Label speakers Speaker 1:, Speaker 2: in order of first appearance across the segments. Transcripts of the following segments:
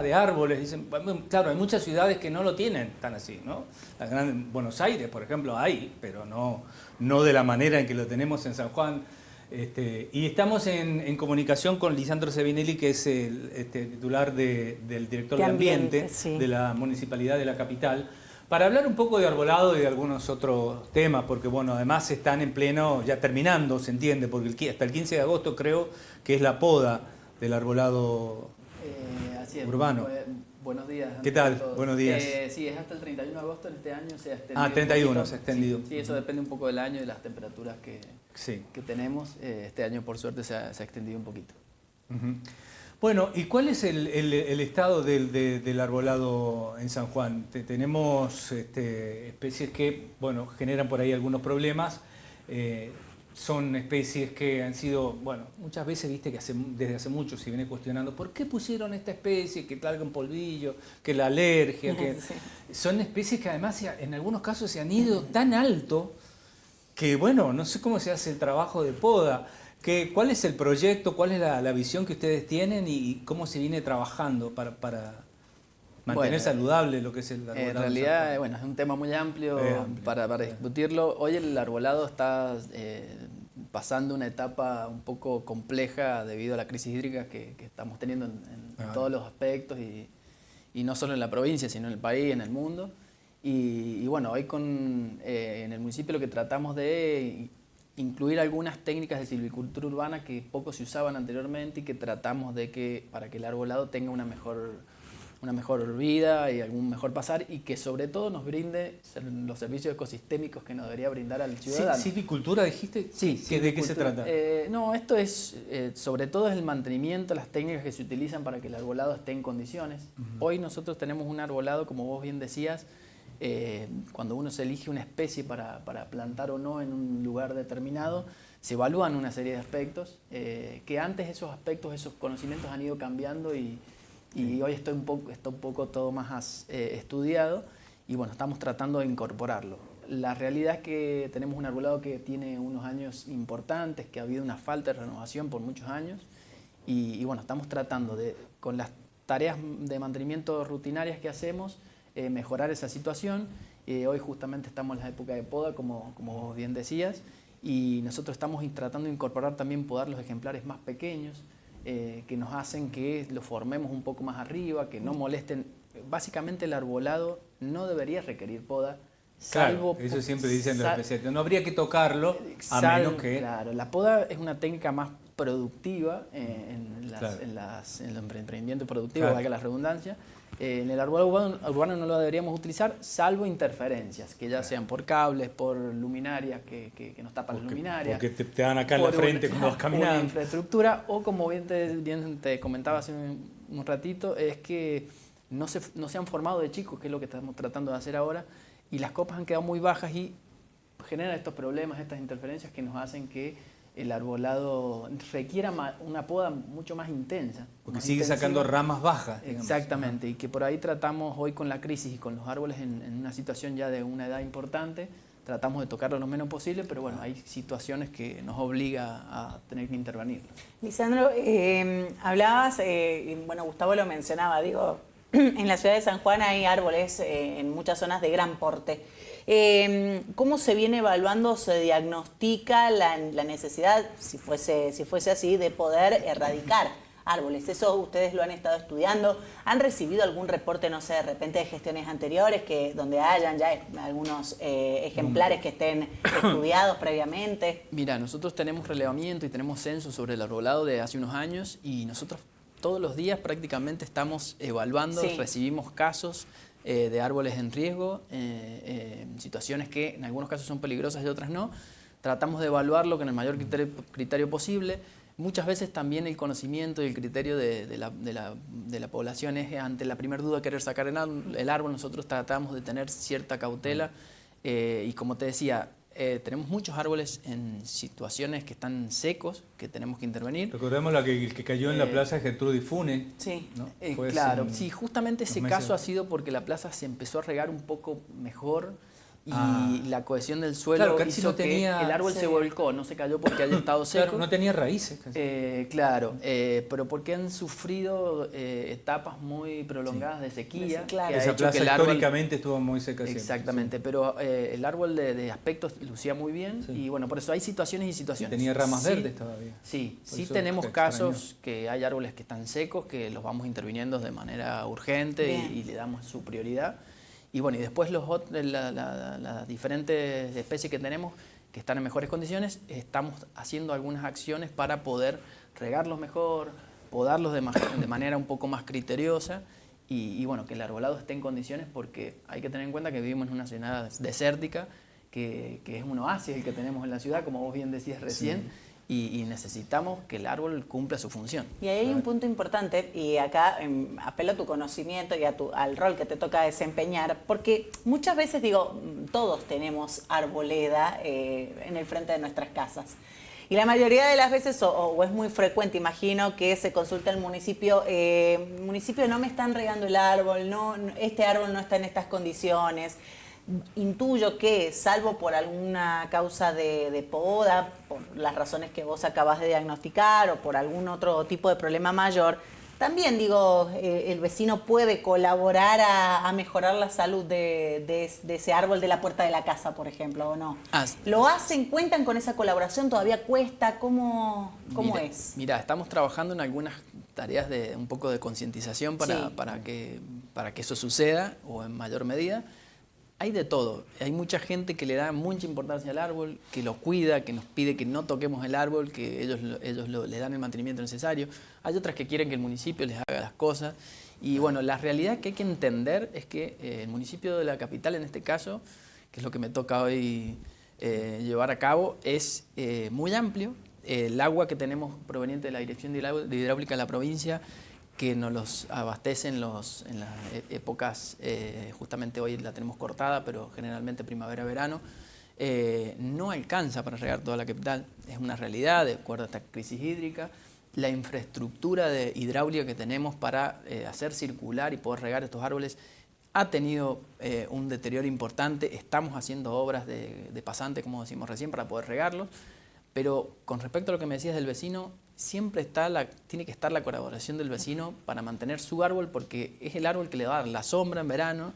Speaker 1: de árboles, dicen, bueno, claro, hay muchas ciudades que no lo tienen tan así, ¿no? Buenos Aires, por ejemplo, hay, pero no de la manera en que lo tenemos en San Juan. Y estamos en comunicación con Lisandro Sebinelli, que es el titular del director de Ambiente
Speaker 2: sí,
Speaker 1: de la Municipalidad de la Capital, para hablar un poco de arbolado y de algunos otros temas, porque bueno, además están en pleno, ya terminando, se entiende, porque hasta el 15 de agosto creo que es la poda del arbolado
Speaker 3: Así es.
Speaker 1: urbano.
Speaker 3: Buenos días.
Speaker 1: ¿Qué tal? Buenos días.
Speaker 3: Sí, es hasta el 31 de agosto en este año, se ha extendido.
Speaker 1: Ah, 31
Speaker 3: un
Speaker 1: se ha extendido.
Speaker 3: Sí, eso depende un poco del año y de las temperaturas
Speaker 1: Sí.
Speaker 3: que tenemos. Este año, por suerte, se ha extendido un poquito.
Speaker 1: Bueno, ¿y cuál es el estado del arbolado en San Juan? Tenemos especies que, bueno, generan por ahí algunos problemas. Son especies que han sido, bueno, muchas veces, viste, que desde hace mucho se viene cuestionando ¿por qué pusieron esta especie? Que traiga un polvillo, que la alergia, que...
Speaker 2: Sí.
Speaker 1: Son especies que además en algunos casos se han ido tan alto que, bueno, no sé cómo se hace el trabajo de poda. ¿Cuál es el proyecto, cuál es la visión que ustedes tienen y cómo se viene trabajando para mantener saludable lo que es el arbolado?
Speaker 3: En realidad, bueno, es un tema muy amplio, para discutirlo. Hoy el arbolado está pasando una etapa un poco compleja debido a la crisis hídrica que estamos teniendo en todos los aspectos y no solo en la provincia, sino en el país, en el mundo. Y bueno, hoy en el municipio lo que tratamos de incluir algunas técnicas de silvicultura urbana que poco se usaban anteriormente y que tratamos de que para que el arbolado tenga una mejor vida y algún mejor pasar y que sobre todo nos brinde los servicios ecosistémicos que nos debería brindar al ciudadano.
Speaker 1: ¿Silvicultura dijiste?
Speaker 3: Sí.
Speaker 1: ¿De qué se trata?
Speaker 3: No, esto es, sobre todo es el mantenimiento, las técnicas que se utilizan para que el arbolado esté en condiciones. Hoy nosotros tenemos un arbolado, como vos bien decías, cuando uno se elige una especie para plantar o no en un lugar determinado, se evalúan una serie de aspectos, que antes esos aspectos, esos conocimientos han ido cambiando y hoy está un poco todo más estudiado y bueno, estamos tratando de incorporarlo. La realidad es que tenemos un arbolado que tiene unos años importantes, que ha habido una falta de renovación por muchos años y bueno, estamos tratando de, con las tareas de mantenimiento rutinarias que hacemos, mejorar esa situación. Hoy justamente estamos en la época de poda, como vos bien decías, y nosotros estamos tratando de incorporar también podar los ejemplares más pequeños, que nos hacen que lo formemos un poco más arriba, que no molesten. Básicamente el arbolado no debería requerir poda, salvo...
Speaker 1: Claro, eso siempre dicen los especialistas, no habría que tocarlo a menos que...
Speaker 3: Claro, la poda es una técnica más productiva en el emprendimiento productivo, valga la redundancia. En el arbolado urbano no lo deberíamos utilizar, salvo interferencias, que ya sean por cables, por luminarias, que nos tapan las luminarias.
Speaker 1: Porque te dan acá en la frente cuando vas caminando.
Speaker 3: Por infraestructura, o como bien te comentaba hace un ratito, es que no se han formado de chicos, que es lo que estamos tratando de hacer ahora, y las copas han quedado muy bajas y generan estos problemas, estas interferencias que nos hacen que el arbolado requiera una poda mucho más intensa.
Speaker 1: Porque sigue sacando ramas bajas. Digamos.
Speaker 3: Exactamente, y que por ahí tratamos hoy con la crisis y con los árboles en una situación ya de una edad importante, tratamos de tocarlo lo menos posible, pero bueno, hay situaciones que nos obliga a tener que intervenir.
Speaker 2: Lisandro, hablabas, bueno, Gustavo lo mencionaba, digo, en la ciudad de San Juan hay árboles en muchas zonas de gran porte. ¿Cómo se viene evaluando, se diagnostica la necesidad, si fuese así, de poder erradicar árboles? Eso ustedes lo han estado estudiando. ¿Han recibido algún reporte, no sé, de repente de gestiones anteriores, donde hayan ya algunos ejemplares que estén estudiados previamente?
Speaker 3: Mira, nosotros tenemos relevamiento y tenemos censo sobre el arbolado de hace unos años y nosotros todos los días prácticamente estamos evaluando, recibimos casos de árboles en riesgo, situaciones que en algunos casos son peligrosas y otras no. Tratamos de evaluarlo con el mayor criterio posible. Muchas veces también el conocimiento y el criterio de la población es ante la primera duda de querer sacar el árbol. Nosotros tratamos de tener cierta cautela y como te decía, tenemos muchos árboles en situaciones que están secos, que tenemos que intervenir.
Speaker 1: Recordemos el que cayó en la plaza de Gertrudis Funes.
Speaker 2: Sí.
Speaker 1: ¿No?
Speaker 3: Claro, sí, justamente ese caso ha sido porque la plaza se empezó a regar un poco mejor y la cohesión del suelo
Speaker 1: Claro, casi
Speaker 3: hizo
Speaker 1: no tenía-
Speaker 3: que el árbol
Speaker 2: sí.
Speaker 3: se volcó, no se cayó porque haya estado seco.
Speaker 1: Claro, no tenía raíces. Casi.
Speaker 3: Claro, pero porque han sufrido etapas muy prolongadas de sequía,
Speaker 2: Claro.
Speaker 3: que ha
Speaker 1: Esa
Speaker 3: hecho
Speaker 1: plaza
Speaker 3: que el árbol...
Speaker 1: históricamente estuvo muy seca siempre.
Speaker 3: Exactamente, pero el árbol de aspecto lucía muy bien
Speaker 1: Sí.
Speaker 3: y bueno, por eso hay situaciones y
Speaker 1: Sí,
Speaker 3: situaciones.
Speaker 1: tenía ramas
Speaker 3: Sí,
Speaker 1: verdes todavía.
Speaker 3: Sí,
Speaker 1: Por
Speaker 3: sí
Speaker 1: eso
Speaker 3: tenemos
Speaker 1: extrañó.
Speaker 3: casos que hay árboles que están secos, que los vamos interviniendo de manera urgente
Speaker 2: Bien.
Speaker 3: y le damos su prioridad. Y bueno, y después las diferentes especies que tenemos que están en mejores condiciones, estamos haciendo algunas acciones para poder regarlos mejor, podarlos de manera un poco más criteriosa y bueno, que el arbolado esté en condiciones porque hay que tener en cuenta que vivimos en una ciudad desértica, que es un oasis el que tenemos en la ciudad, como vos bien decías recién, y necesitamos que el árbol cumpla su función.
Speaker 2: Y ahí hay un punto importante, y acá apelo a tu conocimiento y al rol que te toca desempeñar, porque muchas veces digo, todos tenemos arboleda en el frente de nuestras casas. Y la mayoría de las veces, o es muy frecuente, imagino, que se consulta al municipio, municipio, no me están regando el árbol, este árbol no está en estas condiciones. Intuyo que, salvo por alguna causa de poda, por las razones que vos acabas de diagnosticar o por algún otro tipo de problema mayor, también digo, el vecino puede colaborar a mejorar la salud de ese árbol de la puerta de la casa, por ejemplo, ¿o no? ¿Lo hacen? ¿Cuentan con esa colaboración? ¿Todavía cuesta? ¿Cómo es?
Speaker 3: Mira, estamos trabajando en algunas tareas de un poco de concientización para que eso suceda o en mayor medida. Hay de todo. Hay mucha gente que le da mucha importancia al árbol, que lo cuida, que nos pide que no toquemos el árbol, que ellos le dan el mantenimiento necesario. Hay otras que quieren que el municipio les haga las cosas. Y bueno, la realidad que hay que entender es que el municipio de la capital, en este caso, que es lo que me toca hoy llevar a cabo, es muy amplio. El agua que tenemos proveniente de la Dirección de Hidráulica de la provincia, que nos los abastece en las épocas, justamente hoy la tenemos cortada, pero generalmente primavera-verano, no alcanza para regar toda la capital. Es una realidad, de acuerdo a esta crisis hídrica. La infraestructura hidráulica que tenemos para hacer circular y poder regar estos árboles ha tenido un deterioro importante. Estamos haciendo obras de pasante, como decimos recién, para poder regarlos. Pero con respecto a lo que me decías del vecino, siempre tiene que estar la colaboración del vecino para mantener su árbol, porque es el árbol que le va a dar la sombra en verano,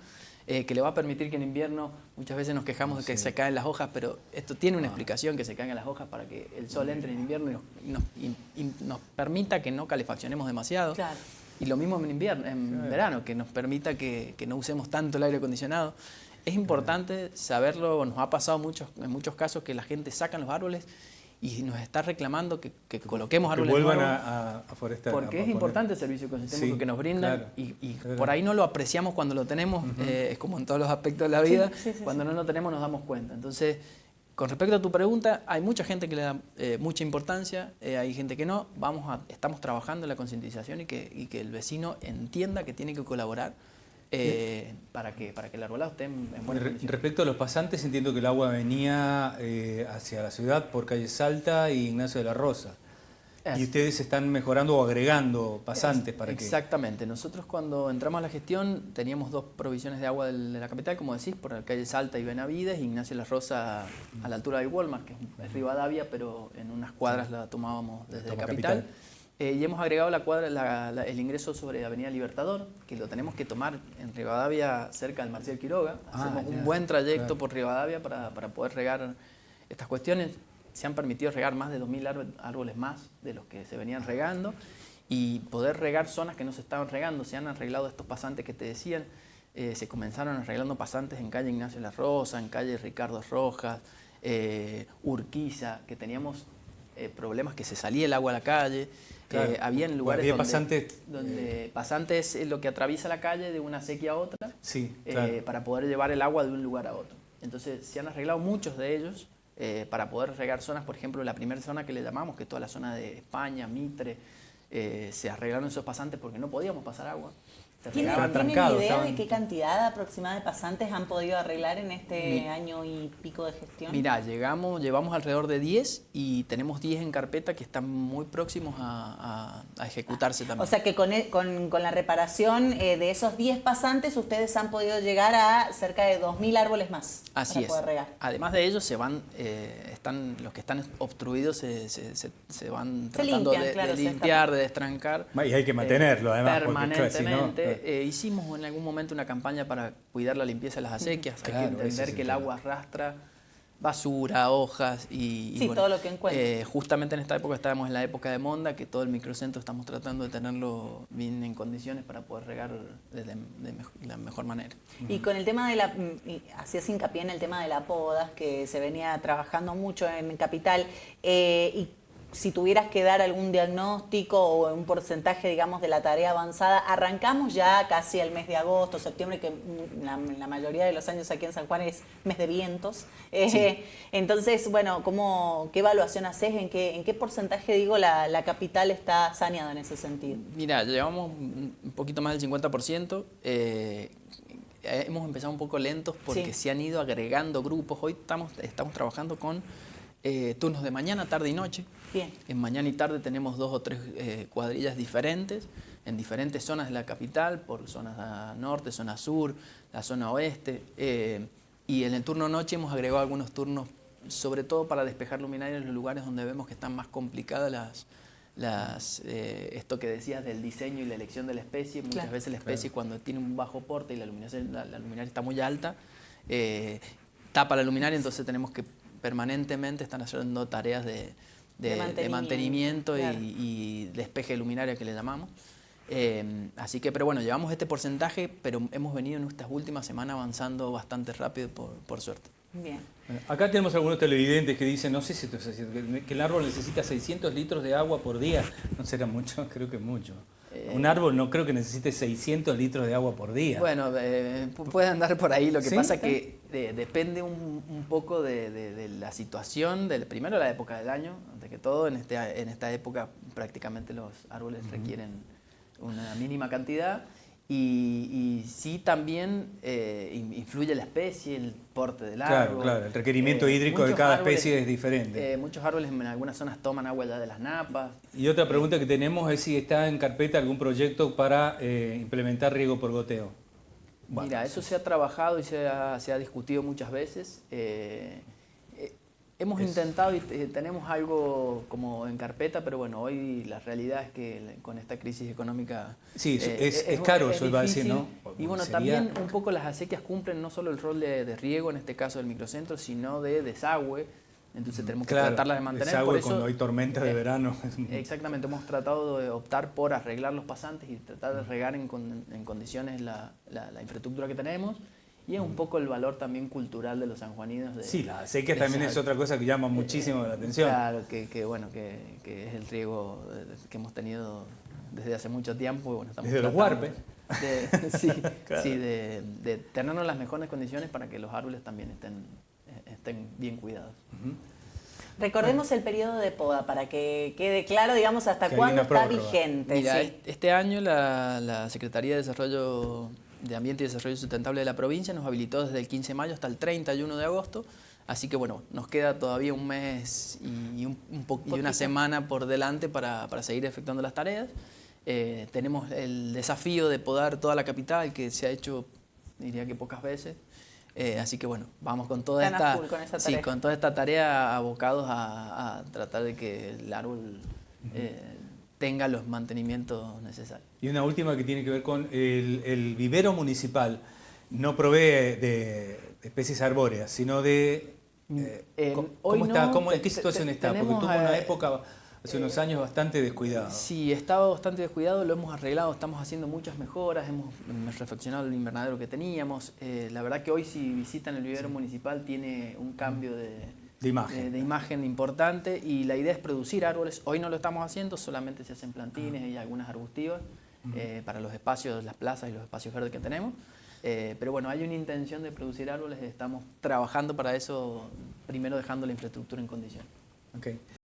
Speaker 3: que le va a permitir que en invierno, muchas veces nos quejamos de que se caen las hojas, pero esto tiene una explicación, que se caigan las hojas para que el sol entre en invierno y nos permita que no calefaccionemos demasiado.
Speaker 2: Claro.
Speaker 3: Y lo mismo en verano, que nos permita que no usemos tanto el aire acondicionado. Es importante saberlo, nos ha pasado en muchos casos que la gente saca los árboles y nos está reclamando que coloquemos árboles
Speaker 1: nuevos. Que vuelvan
Speaker 3: nuevos,
Speaker 1: a forestar.
Speaker 3: porque es importante el servicio ecosistémico que nos brindan,
Speaker 1: claro,
Speaker 3: y por ahí no lo apreciamos cuando lo tenemos, es como en todos los aspectos de la vida, cuando no lo tenemos nos damos cuenta. Entonces, con respecto a tu pregunta, hay mucha gente que le da mucha importancia, hay gente que no. Estamos trabajando en la concientización y que el vecino entienda que tiene que colaborar para que el arbolado esté en buenas condiciones.
Speaker 1: Respecto a los pasantes, entiendo que el agua venía hacia la ciudad por calle Salta y Ignacio de la Rosa. Y ustedes están mejorando o agregando pasantes para que...
Speaker 3: Exactamente. Nosotros cuando entramos a la gestión teníamos dos provisiones de agua de la capital, como decís, por la calle Salta y Benavides, y Ignacio de la Rosa a la altura del Walmart, que es Rivadavia, pero en unas cuadras la tomábamos desde capital. Y hemos agregado el ingreso sobre Avenida Libertador, que lo tenemos que tomar en Rivadavia, cerca del Marcial Quiroga. Hacemos un buen trayecto por Rivadavia para poder regar estas cuestiones. Se han permitido regar más de 2.000 árboles más de los que se venían regando y poder regar zonas que no se estaban regando. Se han arreglado estos pasantes que te decían. Se comenzaron arreglando pasantes en calle Ignacio de la Rosa, en calle Ricardo Rojas, Urquiza, que teníamos problemas que se salía el agua a la calle. Claro. Había en lugares donde pasante es lo que atraviesa la calle de una acequia a otra, claro, para poder llevar el agua de un lugar a otro. Entonces se han arreglado muchos de ellos para poder regar zonas, por ejemplo, la primera zona que le llamamos, que es toda la zona de España, Mitre, se arreglaron esos pasantes porque no podíamos pasar agua.
Speaker 2: ¿Tienen
Speaker 1: atrancado,
Speaker 2: idea
Speaker 1: estaban-
Speaker 2: de qué cantidad aproximada de pasantes han podido arreglar en este año y pico de gestión?
Speaker 3: Mira, llevamos alrededor de 10 y tenemos 10 en carpeta que están muy próximos a ejecutarse también.
Speaker 2: O sea que con la reparación de esos 10 pasantes ustedes han podido llegar a cerca de 2.000 árboles más
Speaker 3: Así
Speaker 2: para
Speaker 3: es.
Speaker 2: poder regar.
Speaker 3: Además de ellos, los que están obstruidos se van tratando
Speaker 2: limpian, claro,
Speaker 3: de
Speaker 2: se
Speaker 3: limpiar, de destrancar.
Speaker 1: Y hay que mantenerlo, además, porque, claro,
Speaker 3: permanentemente.
Speaker 1: si no,
Speaker 3: Hicimos en algún momento una campaña para cuidar la limpieza de las acequias.
Speaker 1: Claro,
Speaker 3: Hay que
Speaker 1: ese
Speaker 3: entender
Speaker 1: es
Speaker 3: que
Speaker 1: el
Speaker 3: el
Speaker 1: tema.
Speaker 3: agua arrastra basura, hojas y
Speaker 2: Sí,
Speaker 3: bueno,
Speaker 2: todo lo que encuentre.
Speaker 3: justamente en esta época estábamos en la época de monda, que todo el microcentro estamos tratando de tenerlo bien en condiciones para poder regar de la mejor manera.
Speaker 2: Y con el tema hacías hincapié en el tema de la poda, que se venía trabajando mucho en Capital, y si tuvieras que dar algún diagnóstico o un porcentaje, digamos, de la tarea avanzada, arrancamos ya casi el mes de agosto, septiembre, que la mayoría de los años aquí en San Juan es mes de vientos.
Speaker 3: Sí.
Speaker 2: Entonces, bueno, ¿qué evaluación haces? ¿En qué porcentaje, digo, la Capital está saneada en ese sentido?
Speaker 3: Mira, llevamos un poquito más del 50%. Hemos empezado un poco lentos porque
Speaker 2: Sí.
Speaker 3: se han ido agregando grupos. Hoy estamos trabajando con turnos de mañana, tarde y noche.
Speaker 2: Bien.
Speaker 3: En mañana y tarde tenemos 2 o 3 cuadrillas diferentes en diferentes zonas de la capital, por zonas norte, zona sur, la zona oeste. Y en el turno noche hemos agregado algunos turnos, sobre todo para despejar luminarias en los lugares donde vemos que están más complicadas esto que decías del diseño y la elección de la especie. Muchas
Speaker 2: Claro.
Speaker 3: veces la especie cuando tiene un bajo porte y la luminaria está muy alta, tapa la luminaria, entonces tenemos que permanentemente estar haciendo tareas de mantenimiento
Speaker 2: claro.
Speaker 3: y despeje de luminaria que le llamamos. Así que, pero bueno, llevamos este porcentaje, pero hemos venido en estas últimas semanas avanzando bastante rápido por suerte.
Speaker 2: Bien.
Speaker 1: Acá tenemos algunos televidentes que dicen, no sé si esto es así, que el árbol necesita 600 litros de agua por día. ¿No será mucho? Creo que mucho. Un árbol no creo que necesite 600 litros de agua por día.
Speaker 3: Bueno, puede andar por ahí. Lo que
Speaker 1: ¿Sí?
Speaker 3: pasa que depende un poco de la situación, primero la época del año, antes que todo. En esta época prácticamente los árboles requieren una mínima cantidad. Y sí también influye la especie, el porte del árbol.
Speaker 1: Claro, el requerimiento hídrico de
Speaker 3: muchos
Speaker 1: cada
Speaker 3: árboles,
Speaker 1: especie es diferente.
Speaker 3: Muchos árboles en algunas zonas toman agua ya de las napas.
Speaker 1: Y otra pregunta que tenemos es si está en carpeta algún proyecto para implementar riego por goteo. Bueno,
Speaker 3: Mira, eso se ha trabajado y se ha discutido muchas veces. Hemos intentado y tenemos algo como en carpeta, pero bueno, hoy la realidad es que con esta crisis económica...
Speaker 1: Sí, es caro, eso va a decir,
Speaker 3: difícil.
Speaker 1: ¿no?
Speaker 3: Y bueno,
Speaker 1: Sería-
Speaker 3: también un poco las acequias cumplen no solo el rol de riego, en este caso del microcentro, sino de desagüe. Entonces tenemos que
Speaker 1: Claro,
Speaker 3: tratarlas de mantener.
Speaker 1: desagüe
Speaker 3: Por eso,
Speaker 1: cuando hay tormentas de verano.
Speaker 3: Exactamente, hemos tratado de optar por arreglar los pasantes y tratar de regar en condiciones la infraestructura que tenemos. Y es un poco el valor también cultural de los sanjuaninos.
Speaker 1: Sí, la acequia también es otra cosa que llama muchísimo la atención.
Speaker 3: Claro, bueno, que es el riego que hemos tenido desde hace mucho tiempo. Y bueno, estamos
Speaker 1: Desde los
Speaker 3: tratando
Speaker 1: huarpes.
Speaker 3: Sí, de tenernos las mejores condiciones para que los árboles también estén bien cuidados.
Speaker 2: Recordemos el periodo de poda para que quede claro, digamos, hasta
Speaker 1: Que hay
Speaker 2: cuándo
Speaker 1: una
Speaker 2: está
Speaker 1: prórroga.
Speaker 2: vigente.
Speaker 3: Mira,
Speaker 2: sí.
Speaker 3: este año la Secretaría de Desarrollo de Ambiente y Desarrollo Sustentable de la provincia nos habilitó desde el 15 de mayo hasta el 31 de agosto. Así que bueno, nos queda todavía un mes y una semana por delante para seguir efectuando las tareas. Tenemos el desafío de podar toda la capital, que se ha hecho, diría que pocas veces. Así que bueno, vamos con toda
Speaker 2: Están a
Speaker 3: esta,
Speaker 2: full con esa
Speaker 3: sí,
Speaker 2: tarea.
Speaker 3: con toda esta tarea abocados a tratar de que el árbol tenga los mantenimientos necesarios.
Speaker 1: Y una última que tiene que ver con el vivero municipal. No provee de especies arbóreas, sino de...
Speaker 3: hoy
Speaker 1: ¿Cómo está?
Speaker 3: no,
Speaker 1: ¿En qué situación está? Porque
Speaker 3: tenemos,
Speaker 1: tuvo una época, hace unos años, bastante descuidada.
Speaker 3: Sí, estaba bastante descuidado, lo hemos arreglado, estamos haciendo muchas mejoras, hemos refaccionado el invernadero que teníamos. La verdad que hoy si visitan el vivero municipal tiene un cambio de imagen importante y la idea es producir árboles. Hoy no lo estamos haciendo, solamente se hacen plantines y algunas arbustivas para los espacios, las plazas y los espacios verdes que tenemos. Pero bueno, hay una intención de producir árboles, estamos trabajando para eso, primero dejando la infraestructura en condiciones.
Speaker 1: Okay.